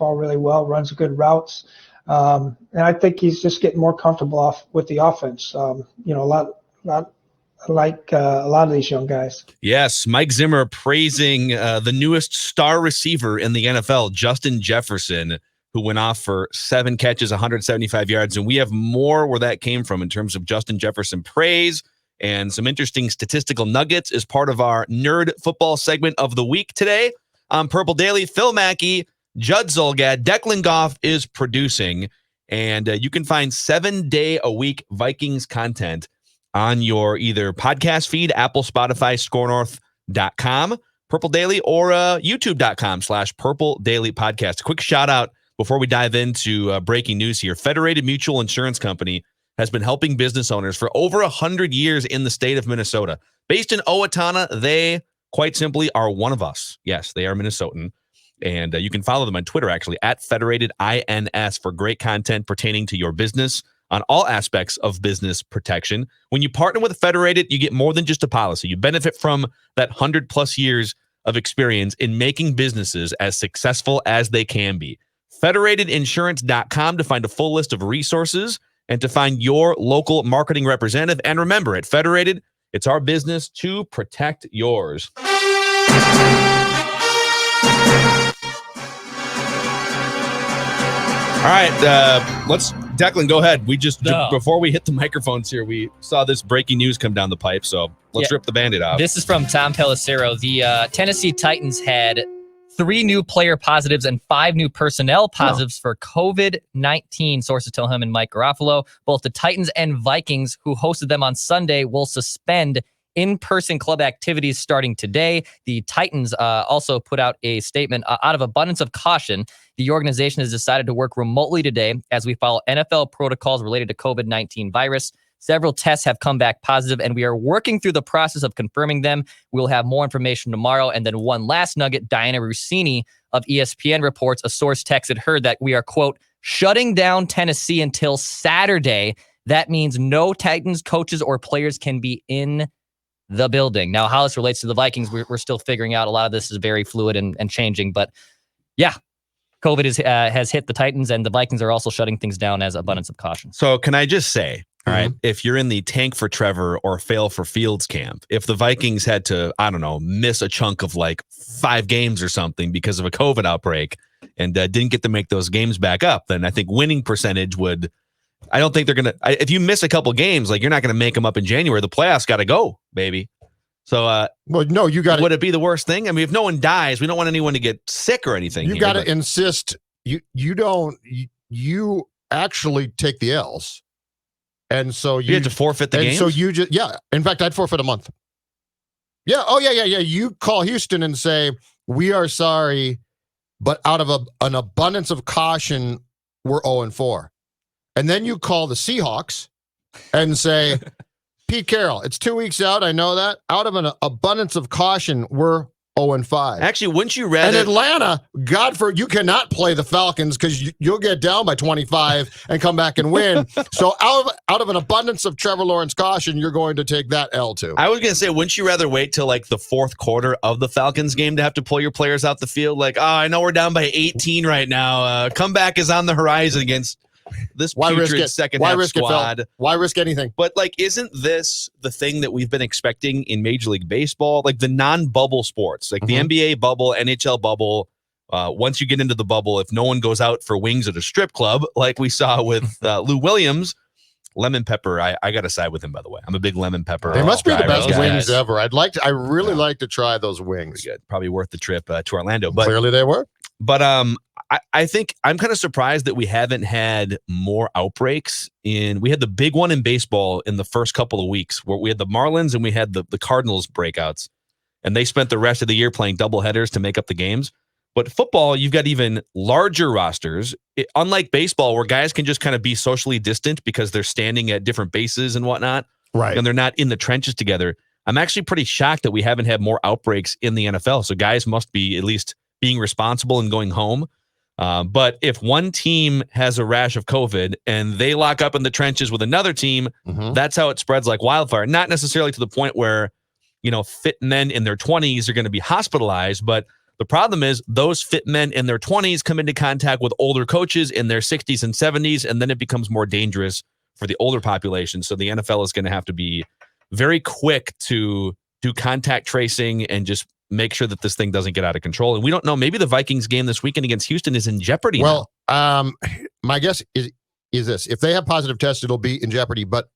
ball really well, runs good routes. And I think he's just getting more comfortable off with the offense. A lot like a lot of these young guys. Yes, Mike Zimmer praising the newest star receiver in the NFL, Justin Jefferson, who went off for 7 catches, 175 yards. And we have more where that came from in terms of Justin Jefferson praise and some interesting statistical nuggets as part of our nerd football segment of the week today. On Purple Daily, Phil Mackey, Judd Zulgad, Declan Goff is producing. And you can find 7-day-a-week Vikings content on your either podcast feed, Apple, Spotify, scorenorth.com, Purple Daily, or youtube.com/Purple Daily Podcast. A quick shout out before we dive into breaking news here. Federated Mutual Insurance Company has been helping business owners for over 100 years in the state of Minnesota. Based in Owatonna, they quite simply are one of us. Yes, they are Minnesotan. And you can follow them on Twitter, actually, at Federated INS for great content pertaining to your business on all aspects of business protection. When you partner with Federated, you get more than just a policy. You benefit from that 100+ years of experience in making businesses as successful as they can be. Federatedinsurance.com to find a full list of resources and to find your local marketing representative. And remember, at Federated, it's our business to protect yours. All right, Declan, go ahead. Before we hit the microphones here, we saw this breaking news come down the pipe, so let's rip the Band-Aid off. This is from Tom Pelissero. The Tennessee Titans had 3 new player positives and 5 new personnel positives for COVID-19, sources tell him and Mike Garofalo. Both the Titans and Vikings, who hosted them on Sunday, will suspend in-person club activities starting today. The Titans also put out a statement. Out of abundance of caution, the organization has decided to work remotely today as we follow NFL protocols related to COVID-19 virus. Several tests have come back positive, and we are working through the process of confirming them. We'll have more information tomorrow. And then one last nugget, Diana Rossini of ESPN reports a source texted her that we are, quote, shutting down Tennessee until Saturday. That means no Titans coaches or players can be in the building. Now, how this relates to the Vikings, we're still figuring out. A lot of this is very fluid and changing. But yeah, COVID has hit the Titans, and the Vikings are also shutting things down as abundance of caution. So can I just say, all right, if you're in the tank for Trevor or fail for Fields camp, if the Vikings had to, I don't know, miss a chunk of like 5 games or something because of a COVID outbreak and didn't get to make those games back up, then I think winning percentage would, I don't think they're going to, if you miss a couple games, like you're not going to make them up in January. The playoffs got to go, baby. So, well, no, you got. Would it be the worst thing? I mean, if no one dies, we don't want anyone to get sick or anything. You got to insist. You actually take the L's. And so you had to forfeit the game. So you just, in fact, I'd forfeit a month. Yeah. Oh, yeah. You call Houston and say, we are sorry, but out of an abundance of caution, we're 0-4. And then you call the Seahawks and say, Pete Carroll, it's 2 weeks out. I know that. Out of an abundance of caution, we're 0-5. Actually, wouldn't you rather? And Atlanta, you cannot play the Falcons because you'll get down by 25 and come back and win. So out of an abundance of Trevor Lawrence caution, you're going to take that L too. I was going to say, wouldn't you rather wait till like the 4th quarter of the Falcons game to have to pull your players out the field? Like, I know we're down by 18 right now. Comeback is on the horizon against this putrid second half squad. Why risk anything? But like, isn't this the thing that we've been expecting in Major League Baseball? Like the non-bubble sports, like the NBA bubble, NHL bubble. Once you get into the bubble, if no one goes out for wings at a strip club, like we saw with Lou Williams, lemon pepper. I got to side with him, by the way. I'm a big lemon pepper. They must be the best wings ever. I really like to try those wings. Good. Probably worth the trip to Orlando. But clearly they were. But I think I'm kind of surprised that we haven't had more outbreaks. We had the big one in baseball in the first couple of weeks where we had the Marlins and we had the Cardinals breakouts, and they spent the rest of the year playing doubleheaders to make up the games. But football, you've got even larger rosters, unlike baseball where guys can just kind of be socially distant because they're standing at different bases and whatnot. Right. And they're not in the trenches together. I'm actually pretty shocked that we haven't had more outbreaks in the NFL. So guys must be at least being responsible and going home. But if one team has a rash of COVID and they lock up in the trenches with another team, that's how it spreads like wildfire. Not necessarily to the point where, fit men in their 20s are going to be hospitalized, but The problem is those fit men in their 20s come into contact with older coaches in their 60s and 70s, and then it becomes more dangerous for the older population. So the NFL is going to have to be very quick to do contact tracing and just make sure that this thing doesn't get out of control. And we don't know. Maybe the Vikings game this weekend against Houston is in jeopardy now. My guess is this. If they have positive tests, it'll be in jeopardy. But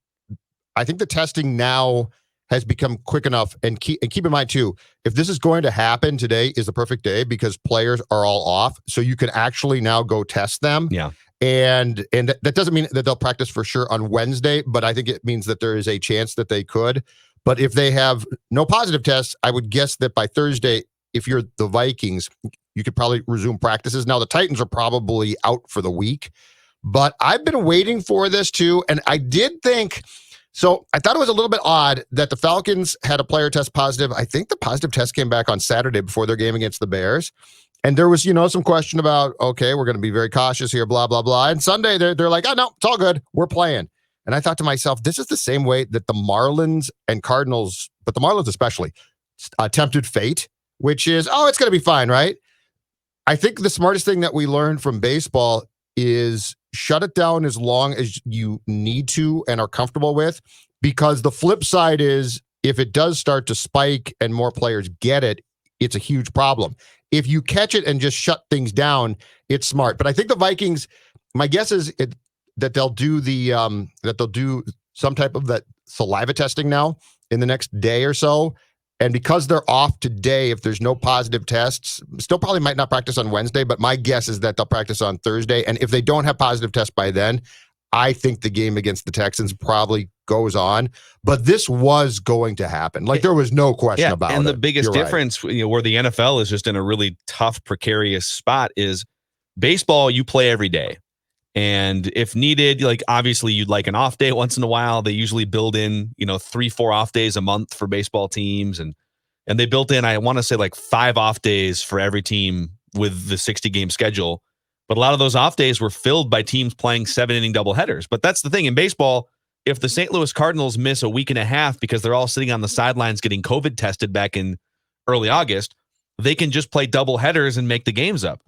I think the testing now has become quick enough. And keep in mind, too, if this is going to happen, today is the perfect day because players are all off. So you can actually now go test them. Yeah. And that doesn't mean that they'll practice for sure on Wednesday, but I think it means that there is a chance that they could. But if they have no positive tests, I would guess that by Thursday, if you're the Vikings, you could probably resume practices. Now, the Titans are probably out for the week, but I've been waiting for this too. And I did think, so I thought it was a little bit odd that the Falcons had a player test positive. I think the positive test came back on Saturday before their game against the Bears. And there was, some question about, okay, we're going to be very cautious here, blah, blah, blah. And Sunday, they're like, oh, no, it's all good. We're playing. And I thought to myself, this is the same way that the Marlins and Cardinals, but the Marlins especially, tempted fate, which is, oh, it's going to be fine, right? I think the smartest thing that we learned from baseball is shut it down as long as you need to and are comfortable with, because the flip side is if it does start to spike and more players get it, it's a huge problem. If you catch it and just shut things down, it's smart. But I think the Vikings, my guess is that they'll do some type of that saliva testing now in the next day or so. And because they're off today, if there's no positive tests, still probably might not practice on Wednesday, but my guess is that they'll practice on Thursday. And if they don't have positive tests by then, I think the game against the Texans probably goes on. But this was going to happen. Like, there was no question about it. And the biggest difference, where the NFL is just in a really tough, precarious spot is baseball, you play every day. And if needed, like obviously you'd like an off day once in a while. They usually build in, 3-4 off days a month for baseball teams. And they built in, I want to say like 5 off days for every team with the 60 game schedule. But a lot of those off days were filled by teams playing 7-inning doubleheaders. But that's the thing in baseball. If the St. Louis Cardinals miss a week and a half because they're all sitting on the sidelines getting COVID tested back in early August, they can just play doubleheaders and make the games up.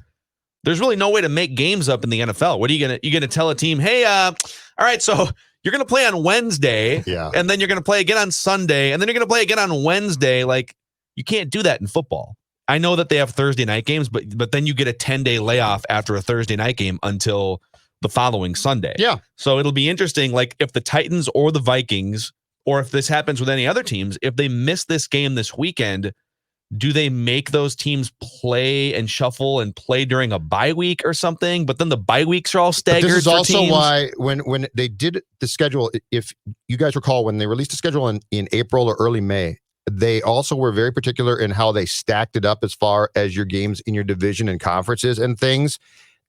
There's really no way to make games up in the NFL. What are you gonna tell a team, hey, all right, so you're gonna play on Wednesday, and then you're gonna play again on Sunday, and then you're gonna play again on Wednesday? Like, you can't do that in football. I know that they have Thursday night games, but then you get a 10-day layoff after a Thursday night game until the following Sunday. Yeah. So it'll be interesting, like if the Titans or the Vikings, or if this happens with any other teams, if they miss this game this weekend, do they make those teams play and shuffle and play during a bye week or something? But then the bye weeks are all staggered. But this is also teams. Why when they did the schedule, if you guys recall, when they released the schedule in April or early May, they also were very particular in how they stacked it up as far as your games in your division and conferences and things.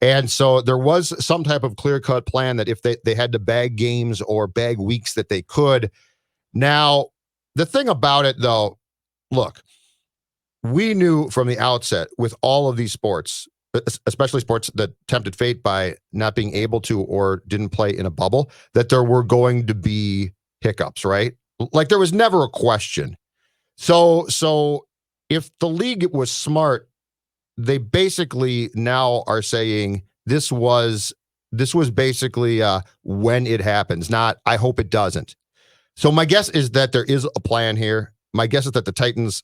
And so there was some type of clear-cut plan that if they had to bag games or bag weeks that they could. Now, the thing about it, though, look, we knew from the outset with all of these sports, especially sports that tempted fate by not being able to or didn't play in a bubble, that there were going to be hiccups, right? Like, there was never a question. So if the league was smart, they basically now are saying this was basically when it happens, not I hope it doesn't. So my guess is that there is a plan here. My guess is that the Titans,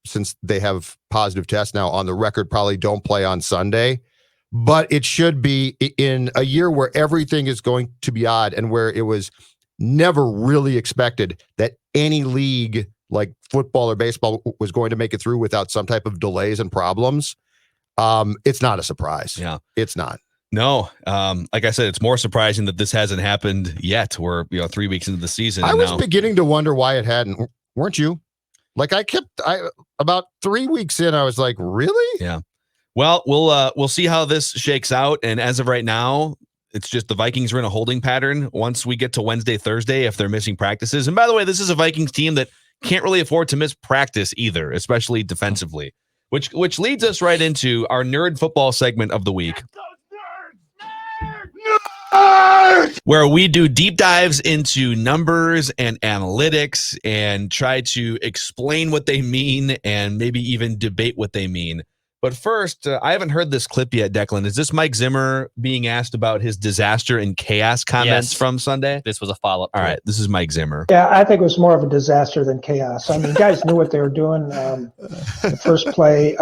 since they have positive tests now on the record, probably don't play on Sunday. But it should be in a year where everything is going to be odd and where it was never really expected that any league like football or baseball was going to make it through without some type of delays and problems. It's not a surprise. Yeah, it's not. No, like I said, it's more surprising that this hasn't happened yet. We're 3 weeks into the season. I was beginning to wonder why it hadn't. Weren't you? Like I about 3 weeks in, I was like, really? Yeah. Well, we'll see how this shakes out. And as of right now, it's just the Vikings are in a holding pattern. Once we get to Wednesday, Thursday, if they're missing practices. And by the way, this is a Vikings team that can't really afford to miss practice either, especially defensively, which leads us right into our nerd football segment of the week. Where we do deep dives into numbers and analytics and try to explain what they mean and maybe even debate what they mean. But first, I haven't heard this clip yet, Declan. Is this Mike Zimmer being asked about his disaster and chaos comments Yes. from Sunday? This was a follow-up. All right, this is Mike Zimmer. Yeah, I think it was more of a disaster than chaos. I mean, guys knew what they were doing. The first play,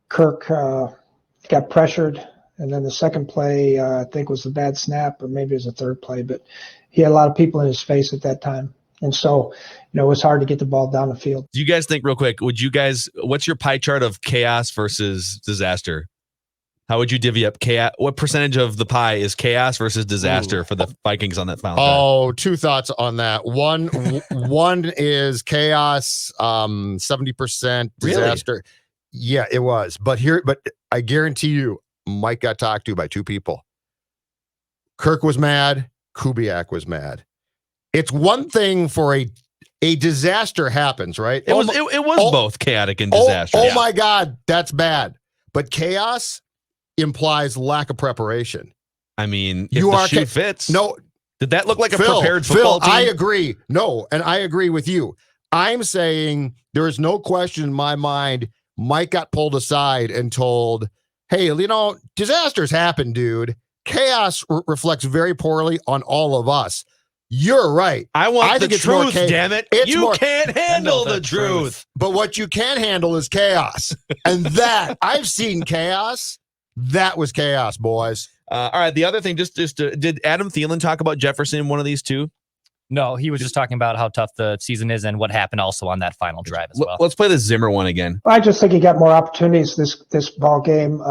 Kirk got pressured, and then the second play, I think was a bad snap, or maybe it was the third play, but he had a lot of people in his face at that time. And so, it was hard to get the ball down the field. Do you guys think, real quick, what's your pie chart of chaos versus disaster? How would you divvy up chaos? What percentage of the pie is chaos versus disaster for the Vikings on that final drive? Oh, two thoughts on that. One is chaos, 70% disaster. Really? Yeah, it was. But I guarantee you, Mike got talked to by two people. Kirk was mad. Kubiak was mad. It's one thing for a disaster happens, right? It was both chaotic and disaster. Oh my God, that's bad. But chaos implies lack of preparation. I mean, if the shoe fits. No. Did that look like a Phil, prepared football team? I agree. No, and I agree with you. I'm saying there is no question in my mind Mike got pulled aside and told, hey, disasters happen, dude. Chaos reflects very poorly on all of us. You're right. I think the truth, damn it. You can't handle the truth. But what you can handle is chaos. And that, I've seen chaos. That was chaos, boys. All right. The other thing, did Adam Thielen talk about Jefferson in one of these two? No, he was just talking about how tough the season is and what happened also on that final drive as well. Let's play the Zimmer one again. I just think he got more opportunities this ball game.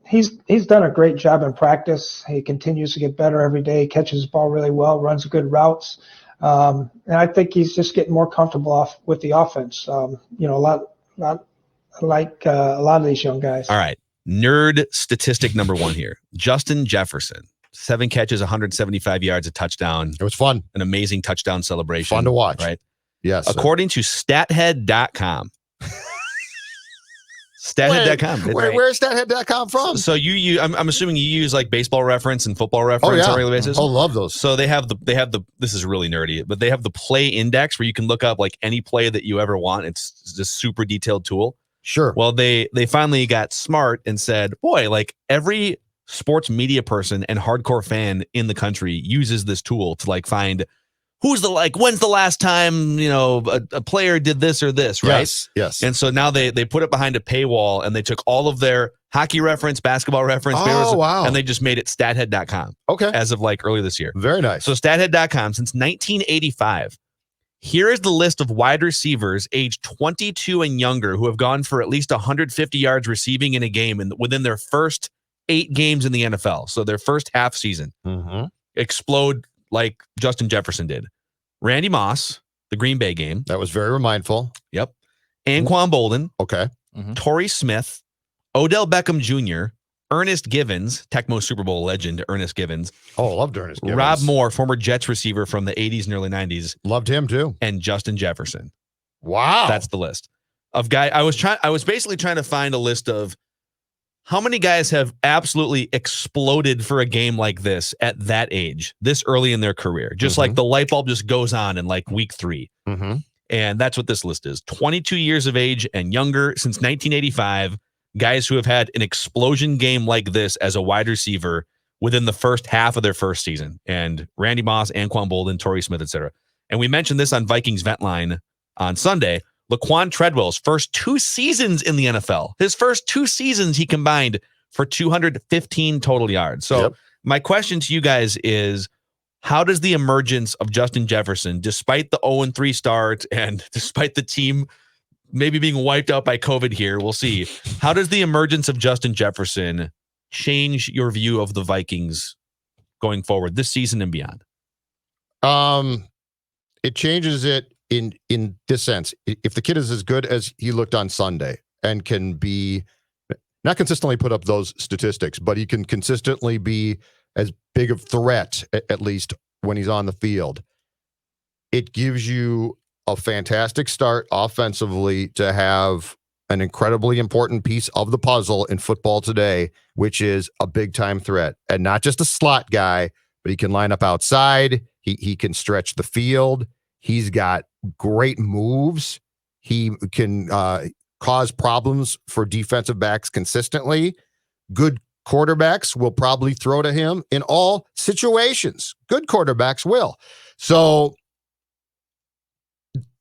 He's done a great job in practice. He continues to get better every day. Catches the ball really well, runs good routes, and I think he's just getting more comfortable with the offense. A lot like a lot of these young guys. All right, nerd statistic number one here: Justin Jefferson. 7 catches, 175 yards, a touchdown. It was fun. An amazing touchdown celebration. Fun to watch. Right? Yes. According to stathead.com. Stathead.com. Where's stathead.com from? So I'm assuming you use like baseball reference and football reference on a regular basis. Oh, love those. So they have the this is really nerdy, but they have the play index where you can look up like any play that you ever want. It's just super detailed tool. Sure. Well, they finally got smart and said, boy, like every sports media person and hardcore fan in the country uses this tool to like find when's the last time a player did this or this, right? Yes. And so now they put it behind a paywall and they took all of their hockey reference, basketball reference, wow. and they just made it stathead.com. Okay. As of like early this year. Very nice. So stathead.com since 1985. Here is the list of wide receivers age 22 and younger who have gone for at least 150 yards receiving in a game within their first 8 games in the NFL. So their first half season explode like Justin Jefferson did. Randy Moss, the Green Bay game. That was very mindful. Yep. Anquan Bolden. Okay. Torrey Smith. Odell Beckham Jr. Ernest Givens, Tecmo Super Bowl legend Ernest Givens. Oh, loved Ernest Givens. Rob Moore, former Jets receiver from the 80s and early 90s. Loved him too. And Justin Jefferson. Wow. That's the list of guys. I was basically trying to find a list of how many guys have absolutely exploded for a game like this at that age, this early in their career. Just like the light bulb just goes on in like week 3. And that's what this list is. 22 years of age and younger since 1985. Guys who have had an explosion game like this as a wide receiver within the first half of their first season. And Randy Moss, Anquan Bolden, Torrey Smith, etc. And we mentioned this on Vikings Vent Line on Sunday. Laquan Treadwell's first 2 seasons in the NFL. His first 2 seasons, he combined for 215 total yards. So my question to you guys is, how does the emergence of Justin Jefferson, despite the 0-3 start and despite the team maybe being wiped out by COVID here, we'll see, how does the emergence of Justin Jefferson change your view of the Vikings going forward this season and beyond? It changes it in this sense. If the kid is as good as he looked on Sunday and can be not consistently put up those statistics, but he can consistently be as big a threat, at least when he's on the field, it gives you a fantastic start offensively to have an incredibly important piece of the puzzle in football today, which is a big time threat and not just a slot guy, but he can line up outside. He can stretch the field. He's got great moves. He can cause problems for defensive backs consistently. Good quarterbacks will probably throw to him in all situations. Good quarterbacks will. So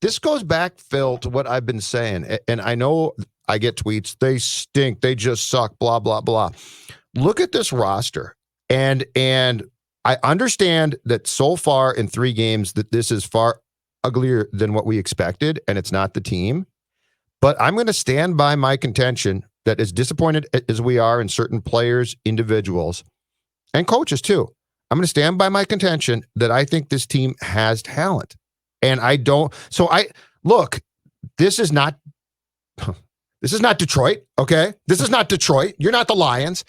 this goes back, Phil, to what I've been saying. And I know I get tweets, they stink, they just suck, blah, blah, blah. Look at this roster. And I understand that so far in 3 games that this is far uglier than what we expected, and it's not the team. But I'm going to stand by my contention that as disappointed as we are in certain players, individuals, and coaches too, I'm going to stand by my contention that I think this team has talent. And I don't. So look, this is not Detroit. Okay. This is not Detroit. You're not the Lions.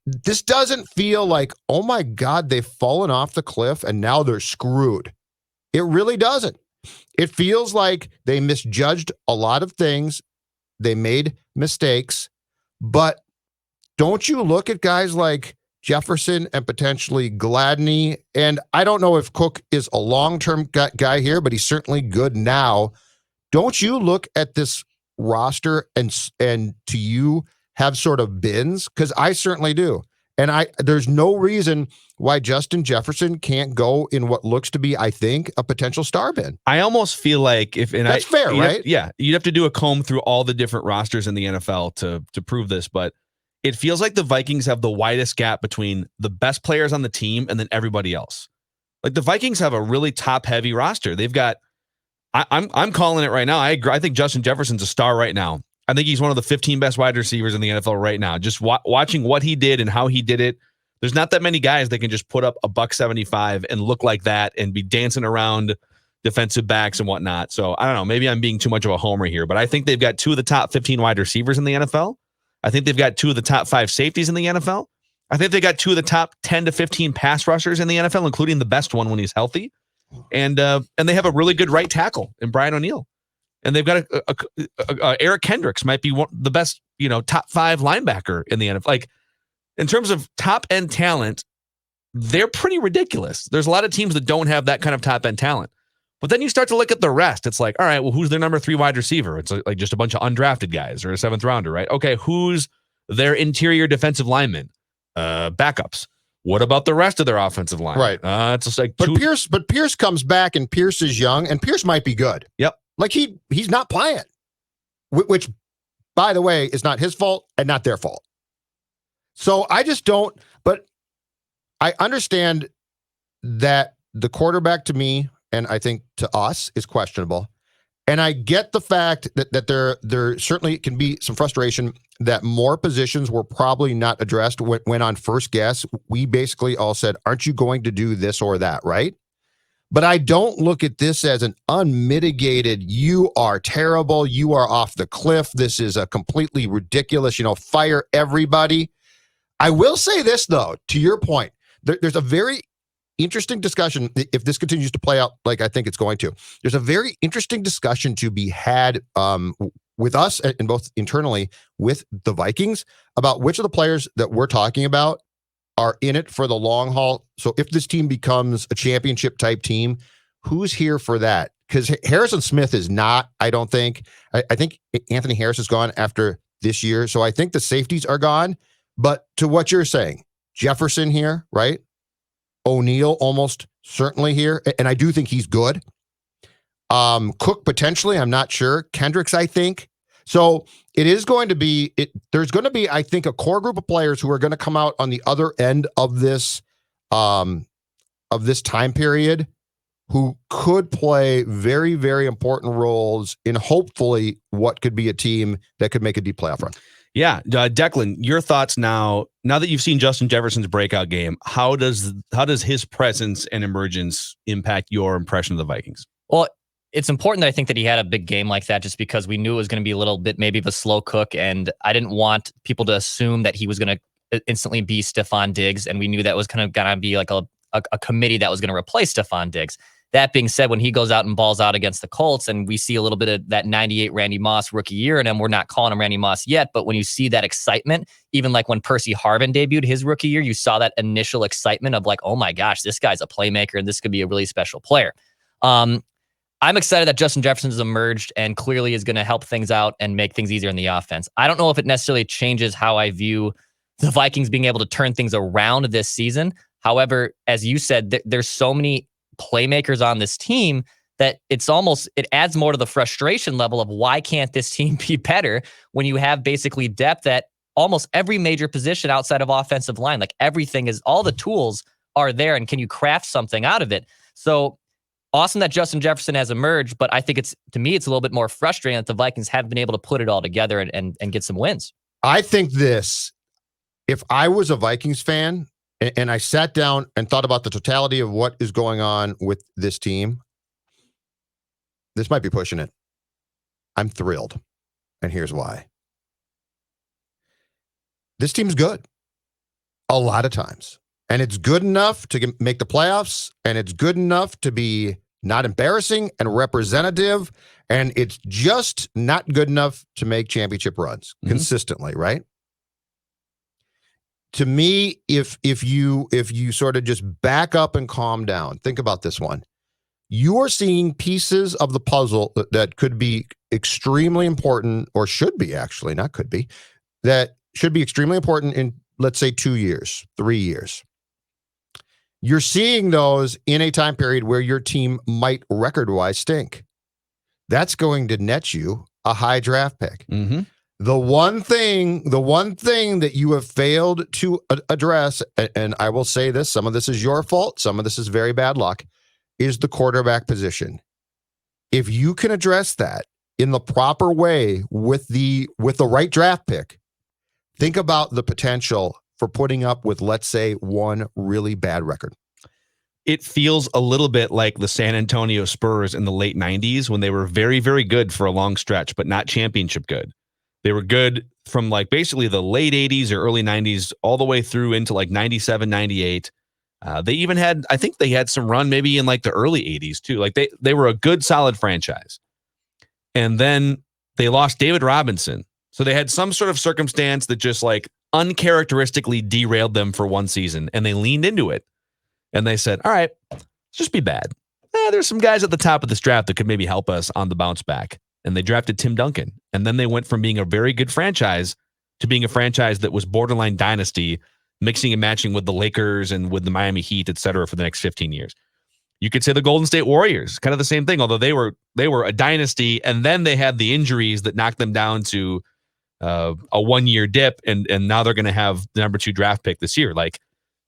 This doesn't feel like, oh my God, they've fallen off the cliff and now they're screwed. It really doesn't. It feels like they misjudged a lot of things. They made mistakes, but don't you look at guys like Jefferson and potentially Gladney? And I don't know if Cook is a long-term guy here, but he's certainly good now. Don't you look at this roster and to you have sort of bins? Because I certainly do. And there's no reason why Justin Jefferson can't go in what looks to be, I think, a potential star bin. I almost feel like that's fair, right? You'd have to do a comb through all the different rosters in the NFL to prove this, but it feels like the Vikings have the widest gap between the best players on the team and then everybody else. Like the Vikings have a really top-heavy roster. They've got, I'm calling it right now. I agree. I think Justin Jefferson's a star right now. I think he's one of the 15 best wide receivers in the NFL right now. Just watching what he did and how he did it. There's not that many guys that can just put up a $175 and look like that and be dancing around defensive backs and whatnot. So I don't know. Maybe I'm being too much of a homer here, but I think they've got 2 of the top 15 wide receivers in the NFL. I think they've got 2 of the top 5 safeties in the NFL. I think they got 2 of the top 10 to 15 pass rushers in the NFL, including the best one when he's healthy. And they have a really good right tackle in Brian O'Neill. And they've got Eric Kendricks might be the best, top 5 linebacker in the NFL. Like in terms of top end talent, they're pretty ridiculous. There's a lot of teams that don't have that kind of top end talent. But then you start to look at the rest. It's like, all right, well, who's their number 3 wide receiver? It's like just a bunch of undrafted guys or a 7th rounder, right? Okay, who's their interior defensive lineman? Backups. What about the rest of their offensive line? Right. It's just like But Pierce comes back and Pierce is young and Pierce might be good. Yep. Like he's not playing, which, by the way, is not his fault and not their fault. So I just don't. But I understand that the quarterback to me, and I think to us, is questionable. And I get the fact that there certainly can be some frustration that more positions were probably not addressed when on first guess. We basically all said, aren't you going to do this or that, right? But I don't look at this as an unmitigated, you are terrible, you are off the cliff, this is a completely ridiculous, fire everybody. I will say this, though, to your point, there's a very interesting discussion, if this continues to play out like I think it's going to. There's a very interesting discussion to be had with us and both internally with the Vikings about which of the players that we're talking about are in it for the long haul. So if this team becomes a championship type team, who's here for that? Because Harrison Smith is not, I don't think. I think Anthony Harris is gone after this year. So I think the safeties are gone. But to what you're saying, Jefferson here, right? O'Neill almost certainly here. And I do think he's good. Cook potentially, I'm not sure. Kendricks, I think. So it is going to be, there's going to be, I think, a core group of players who are going to come out on the other end of this time period who could play very, very important roles in hopefully what could be a team that could make a deep playoff run. Yeah. Declan, your thoughts now that you've seen Justin Jefferson's breakout game, how does his presence and emergence impact your impression of the Vikings? Well, it's important that I think that he had a big game like that just because we knew it was going to be a little bit maybe of a slow cook, and I didn't want people to assume that he was going to instantly be Stephon Diggs, and we knew that was kind of going to be like a committee that was going to replace Stephon Diggs. That being said, when he goes out and balls out against the Colts and we see a little bit of that 98 Randy Moss rookie year in him, we're not calling him Randy Moss yet, but when you see that excitement, even like when Percy Harvin debuted his rookie year, you saw that initial excitement of like, oh my gosh, this guy's a playmaker and this could be a really special player. I'm excited that Justin Jefferson has emerged and clearly is going to help things out and make things easier in the offense. I don't know if it necessarily changes how I view the Vikings being able to turn things around this season. However, as you said, there's so many playmakers on this team that it adds more to the frustration level of why can't this team be better when you have basically depth at almost every major position outside of offensive line. Like all the tools are there, and can you craft something out of it? So awesome that Justin Jefferson has emerged, but I think to me, it's a little bit more frustrating that the Vikings haven't been able to put it all together and get some wins. I think if I was a Vikings fan and I sat down and thought about the totality of what is going on with this team, this might be pushing it. I'm thrilled. And here's why. This team's good a lot of times. And it's good enough to make the playoffs, and it's good enough to be not embarrassing and representative, and it's just not good enough to make championship runs consistently, right? To me, if you sort of just back up and calm down, think about this one. You are seeing pieces of the puzzle that could be extremely important, or should be actually, not could be, that should be extremely important in, let's say, 2 years, 3 years. You're seeing those in a time period where your team might record-wise stink. That's going to net you a high draft pick. Mm-hmm. The one thing that you have failed to address, and I will say this, some of this is your fault, some of this is very bad luck, is the quarterback position. If you can address that in the proper way with the right draft pick, think about the potential for putting up with, let's say, one really bad record. It feels a little bit like the San Antonio Spurs in the late 90s when they were very, very good for a long stretch, but not championship good. They were good from like basically the late 80s or early 90s all the way through into like 97, 98. They even had, I think they had some run maybe in like the early 80s too. Like they were a good, solid franchise. And then they lost David Robinson. So they had some sort of circumstance that just like uncharacteristically derailed them for one season, and they leaned into it. And they said, all right, let's just be bad. There's some guys at the top of this draft that could maybe help us on the bounce back. And they drafted Tim Duncan. And then they went from being a very good franchise to being a franchise that was borderline dynasty, mixing and matching with the Lakers and with the Miami Heat, et cetera, for the next 15 years. You could say the Golden State Warriors, kind of the same thing, although they were a dynasty, and then they had the injuries that knocked them down to a 1 year dip, and now they're going to have the number 2 draft pick this year. Like,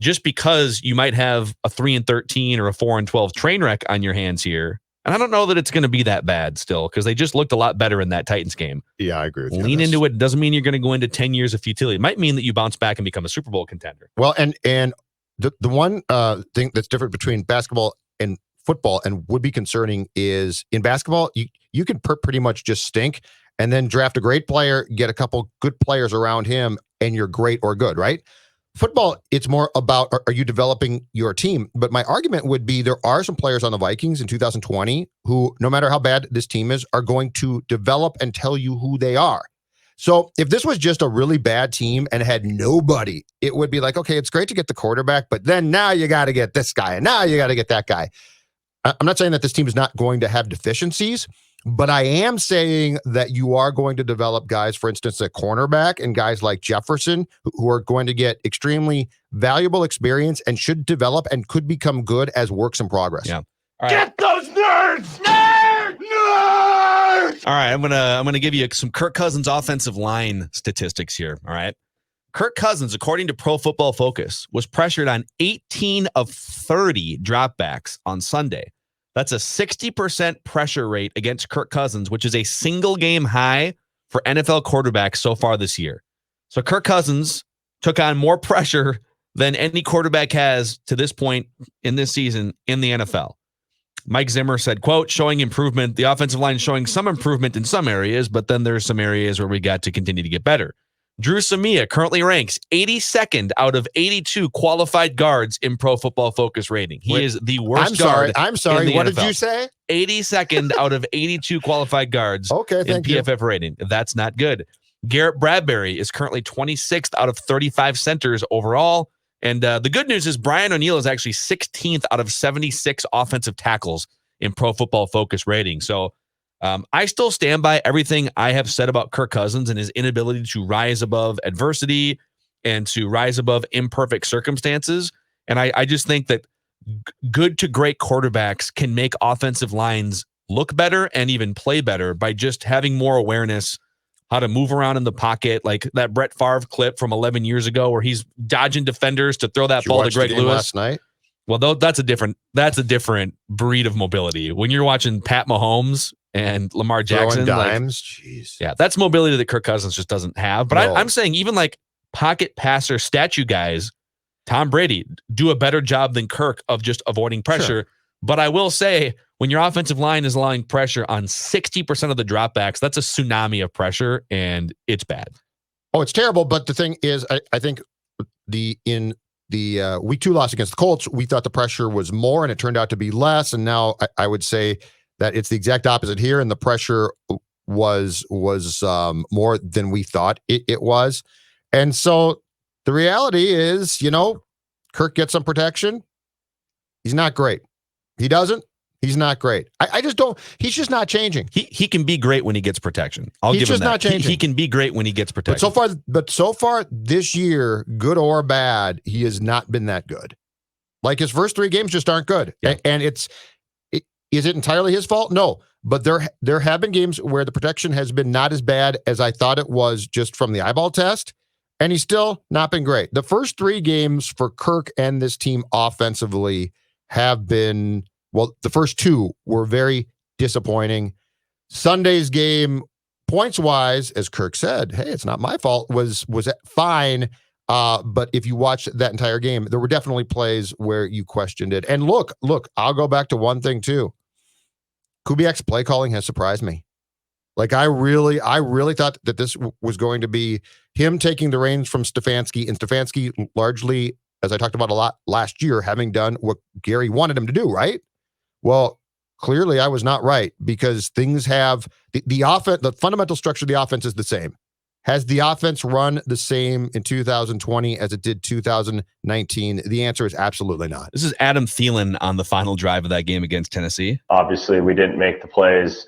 just because you might have a 3-13 or a 4-12 train wreck on your hands here, and I don't know that it's going to be that bad still, because they just looked a lot better in that Titans game. Yeah, I agree with you. Lean into it. Doesn't mean you're going to go into 10 years of futility. It might mean that you bounce back and become a Super Bowl contender. Well, and the one thing that's different between basketball and football and would be concerning is in basketball, you can pretty much just stink and then draft a great player, get a couple good players around him, and you're great or good, right? Football, it's more about, are you developing your team? But my argument would be there are some players on the Vikings in 2020 who, no matter how bad this team is, are going to develop and tell you who they are. So if this was just a really bad team and had nobody, it would be like, okay, it's great to get the quarterback, but then now you got to get this guy, and now you got to get that guy. I'm not saying that this team is not going to have deficiencies, but I am saying that you are going to develop guys, for instance, at cornerback, and guys like Jefferson, who are going to get extremely valuable experience and should develop and could become good as works in progress. Yeah. All right. Get those nerds! Nerds! All right, I'm gonna give you some Kirk Cousins offensive line statistics here. All right. Kirk Cousins, according to Pro Football Focus, was pressured on 18 of 30 dropbacks on Sunday. That's a 60% pressure rate against Kirk Cousins, which is a single game high for NFL quarterbacks so far this year. So Kirk Cousins took on more pressure than any quarterback has to this point in this season in the NFL. Mike Zimmer said, quote, showing improvement. The offensive line is showing some improvement in some areas, but then there's some areas where we got to continue to get better. Drew Samia currently ranks 82nd out of 82 qualified guards in Pro Football Focus rating. He is the worst guard. I'm sorry. What did you say? 82nd out of 82 qualified guards in thank PFF rating. That's not good. Garrett Bradbury is currently 26th out of 35 centers overall. And the good news is Brian O'Neill is actually 16th out of 76 offensive tackles in Pro Football Focus rating. So I still stand by everything I have said about Kirk Cousins and his inability to rise above adversity and to rise above imperfect circumstances. And I just think that good to great quarterbacks can make offensive lines look better and even play better by just having more awareness how to move around in the pocket, like that Brett Favre clip from 11 years ago where he's dodging defenders to throw that ball to Greg Lewis last night. Well, that's a different breed of mobility. When you're watching Pat Mahomes and Lamar Jackson, throwing dimes, jeez. Yeah, that's mobility that Kirk Cousins just doesn't have. But No. I'm saying even like pocket passer statue guys, Tom Brady, do a better job than Kirk of just avoiding pressure. Sure. But I will say, when your offensive line is allowing pressure on 60% of the dropbacks, that's a tsunami of pressure, and it's bad. Oh, it's terrible. But the thing is, I think in the week 2 loss against the Colts, we thought the pressure was more, and it turned out to be less. And now I would say that it's the exact opposite here, and the pressure was more than we thought it was. And so the reality is, Kirk gets some protection. He's not great. He doesn't. He's not great. I just don't. He's just not changing. He can be great when he gets protection. I'll He's give him just that. not changing. He can be great when he gets protection. But so far this year, good or bad, he has not been that good. Like his first 3 games just aren't good. Yeah. And is it entirely his fault? No. But there have been games where the protection has been not as bad as I thought it was just from the eyeball test. And he's still not been great. The first 3 games for Kirk and this team offensively have been, well, the first 2 were very disappointing. Sunday's game, points-wise, as Kirk said, hey, it's not my fault, was fine. But if you watched that entire game, there were definitely plays where you questioned it. And look, I'll go back to one thing too. Kubiak's play calling has surprised me. Like I really thought that this was going to be him taking the reins from Stefanski, and Stefanski largely, as I talked about a lot last year, having done what Gary wanted him to do, right? Well, clearly I was not right, because things have the offense, the fundamental structure of the offense is the same. Has the offense run the same in 2020 as it did 2019? The answer is absolutely not. This is Adam Thielen on the final drive of that game against Tennessee. Obviously, we didn't make the plays.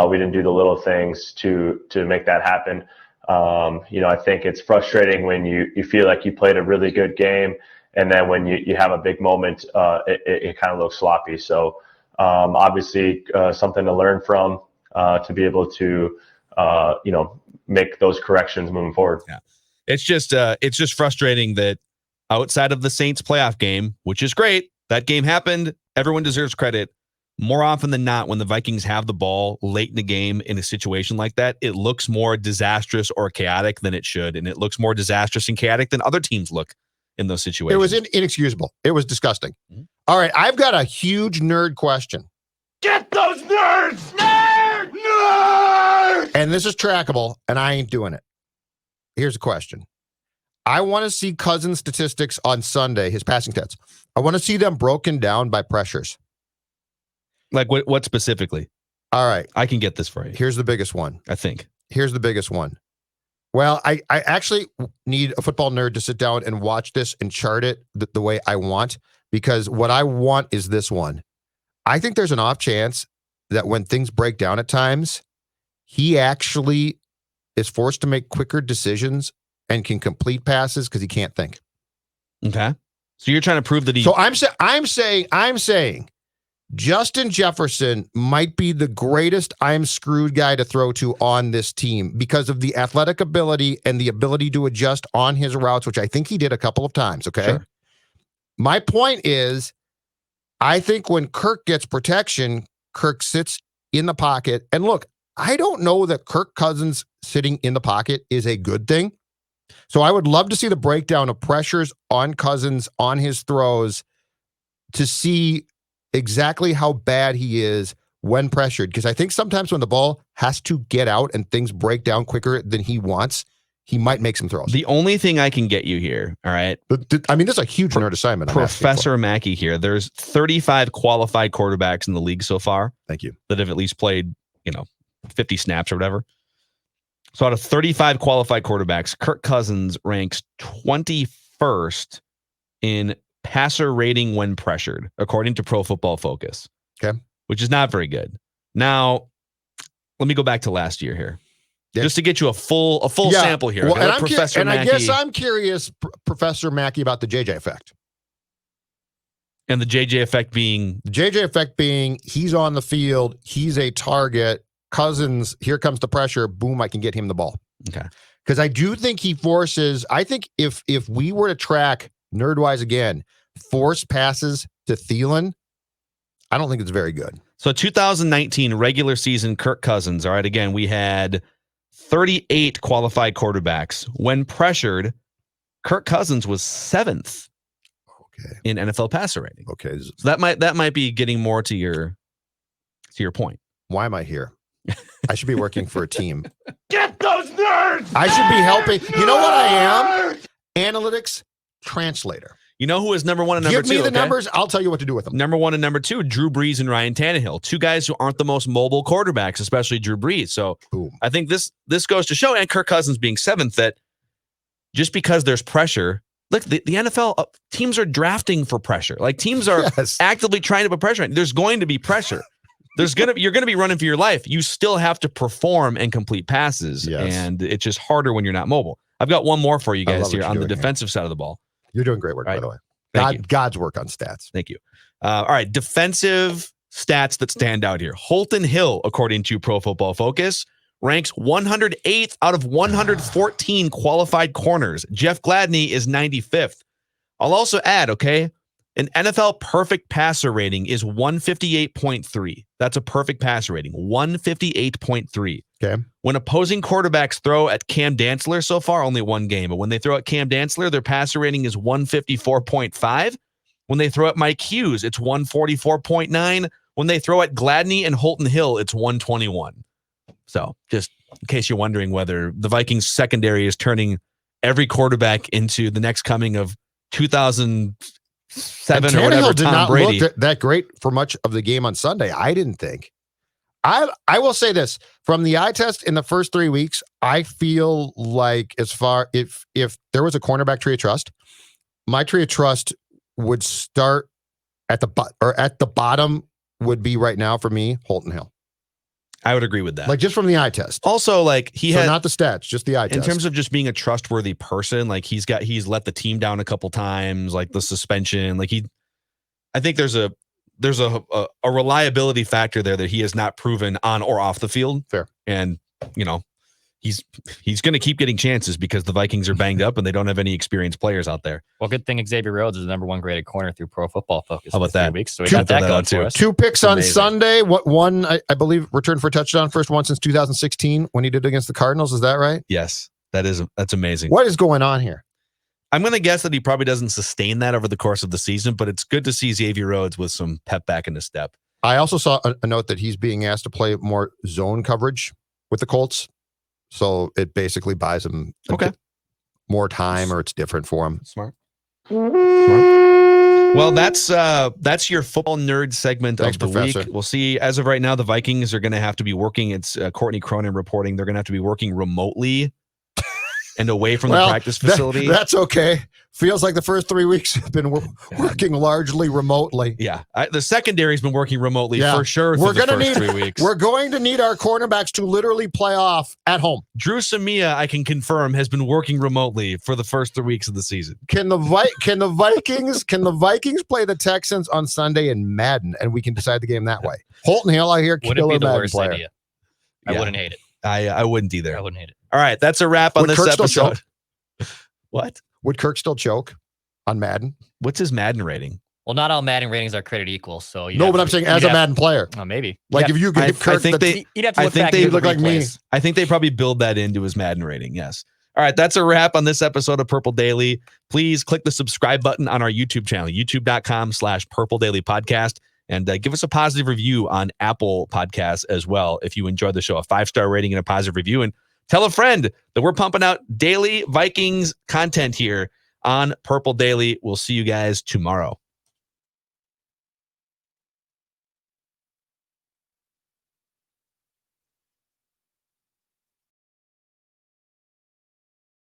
We didn't do the little things to make that happen. I think it's frustrating when you feel like you played a really good game, and then when you have a big moment, it kind of looks sloppy. So obviously something to learn from, to be able to make those corrections moving forward. Yeah, it's just frustrating that outside of the Saints playoff game, which is great, that game happened. Everyone deserves credit. More often than not, when the Vikings have the ball late in the game in a situation like that, it looks more disastrous or chaotic than it should, and it looks more disastrous and chaotic than other teams look in those situations. It was inexcusable. It was disgusting. Mm-hmm. All right, I've got a huge nerd question. Get those nerds! Nerds! And this is trackable, and I ain't doing it. Here's a question. I want to see Cousins' statistics on Sunday, his passing stats. I want to see them broken down by pressures. Like what specifically? All right. I can get this for you. Here's the biggest one. I think. Here's the biggest one. Well, I actually need a football nerd to sit down and watch this and chart it the way I want, because what I want is this one. I think there's an off chance that when things break down at times, he actually is forced to make quicker decisions and can complete passes because he can't think. Okay. So you're trying to prove that he... So I'm saying Justin Jefferson might be the greatest I'm screwed guy to throw to on this team because of the athletic ability and the ability to adjust on his routes, which I think he did a couple of times, okay? Sure. My point is, I think when Kirk gets protection, Kirk sits in the pocket. And look, I don't know that Kirk Cousins sitting in the pocket is a good thing. So I would love to see the breakdown of pressures on Cousins on his throws to see exactly how bad he is when pressured. Because I think sometimes when the ball has to get out and things break down quicker than he wants, he might make some throws. The only thing I can get you here, all right? I mean, this is a huge nerd assignment. Professor Mackey here. There's 35 qualified quarterbacks in the league so far. Thank you. That have at least played, 50 snaps or whatever. So out of 35 qualified quarterbacks, Kirk Cousins ranks 21st in passer rating when pressured, according to Pro Football Focus. Okay. which is not very good. Now, let me go back to last year here. Yeah. Just to get you a full sample here. Well, and Professor Mackey, I guess I'm curious, Professor Mackey, about the JJ effect. And the JJ effect being? The JJ effect being he's on the field, he's a target. Cousins, here comes the pressure. Boom, I can get him the ball. Okay. Because I do think he forces, I think if we were to track nerd-wise again, force passes to Thielen, I don't think it's very good. So 2019 regular season Kirk Cousins, all right, again, we had 38 qualified quarterbacks. When pressured, Kirk Cousins was 7th in NFL passer rating. Okay. So that might be getting more to your point. Why am I here? I should be working for a team. Get those nerds! I should be helping. You know what I am? Analytics translator. You know who is number 1 and number 2? Give me the numbers. I'll tell you what to do with them. Number 1 and number 2, Drew Brees and Ryan Tannehill. 2 guys who aren't the most mobile quarterbacks, especially Drew Brees. So Boom. I think this goes to show, and Kirk Cousins being 7th, that just because there's pressure, look, the NFL teams are drafting for pressure. Like teams are actively trying to put pressure on. There's going to be pressure. You're going to be running for your life. You still have to perform and complete passes, and it's just harder when you're not mobile. I've got one more for you guys here on the defensive side of the ball. You're doing great work, by the way. God's work on stats. Thank you. All right, defensive stats that stand out here. Holton Hill, according to Pro Football Focus, ranks 108th out of 114 qualified corners. Jeff Gladney is 95th. I'll also add, an NFL perfect passer rating is 158.3. That's a perfect passer rating, 158.3. Okay. When opposing quarterbacks throw at Cam Dantzler so far, only one game, but when they throw at Cam Dantzler, their passer rating is 154.5. When they throw at Mike Hughes, it's 144.9. When they throw at Gladney and Holton Hill, it's 121. So just in case you're wondering whether the Vikings secondary is turning every quarterback into the next coming of 2007 or whatever, did Tom not Brady. look that great for much of the game on Sunday. I didn't think. I will say this, from the eye test in the first 3 weeks, I feel like if there was a cornerback tree of trust, my tree of trust would start at the bottom would be right now for me, Holton Hill. I would agree with that. Like just from the eye test. Also, like not the stats, just the eye test. In terms of just being a trustworthy person, like he's let the team down a couple times, like the suspension, like I think there's a reliability factor there that he has not proven on or off the field. Fair. And, he's going to keep getting chances because the Vikings are banged up and they don't have any experienced players out there. Well, good thing Xavier Rhodes is the number 1 graded corner through Pro Football Focus. How about that? 3 weeks, so we got that going for us. 2 picks on Sunday. One, I believe, returned for a touchdown. First one since 2016 when he did against the Cardinals. Is that right? Yes, that's amazing. What is going on here? I'm going to guess that he probably doesn't sustain that over the course of the season, but it's good to see Xavier Rhodes with some pep back in his step. I also saw a note that he's being asked to play more zone coverage with the Colts. So it basically buys him more time, or it's different for him. Smart. Well, that's your football nerd segment of the week. We'll see. As of right now, the Vikings are going to have to be working. It's Courtney Cronin reporting. They're going to have to be working remotely and away from the practice facility. That's okay. Feels like the first 3 weeks have been working largely remotely. Yeah. The secondary's been working remotely for sure through the first 3 weeks. We're going to need our cornerbacks to literally play off at home. Drew Samia, I can confirm, has been working remotely for the first 3 weeks of the season. Can the Vikings play the Texans on Sunday in Madden, and we can decide the game that way? Holton Hill, I hear, killer Madden player. Idea. I wouldn't hate it. I wouldn't either. I wouldn't hate it. All right, that's a wrap on this episode. What? Would Kirk still choke on Madden? What's his Madden rating? Well, not all Madden ratings are created equal. So no, but I'm saying as a Madden player. Oh, maybe. Like if you give Kirk, you'd have to look back. They look like me. I think they probably build that into his Madden rating. Yes. All right, that's a wrap on this episode of Purple Daily. Please click the subscribe button on our YouTube channel, youtube.com/Purple Daily Podcast. And give us a positive review on Apple Podcasts as well if you enjoyed the show. A 5-star rating and a positive review. And tell a friend that we're pumping out daily Vikings content here on Purple Daily. We'll see you guys tomorrow.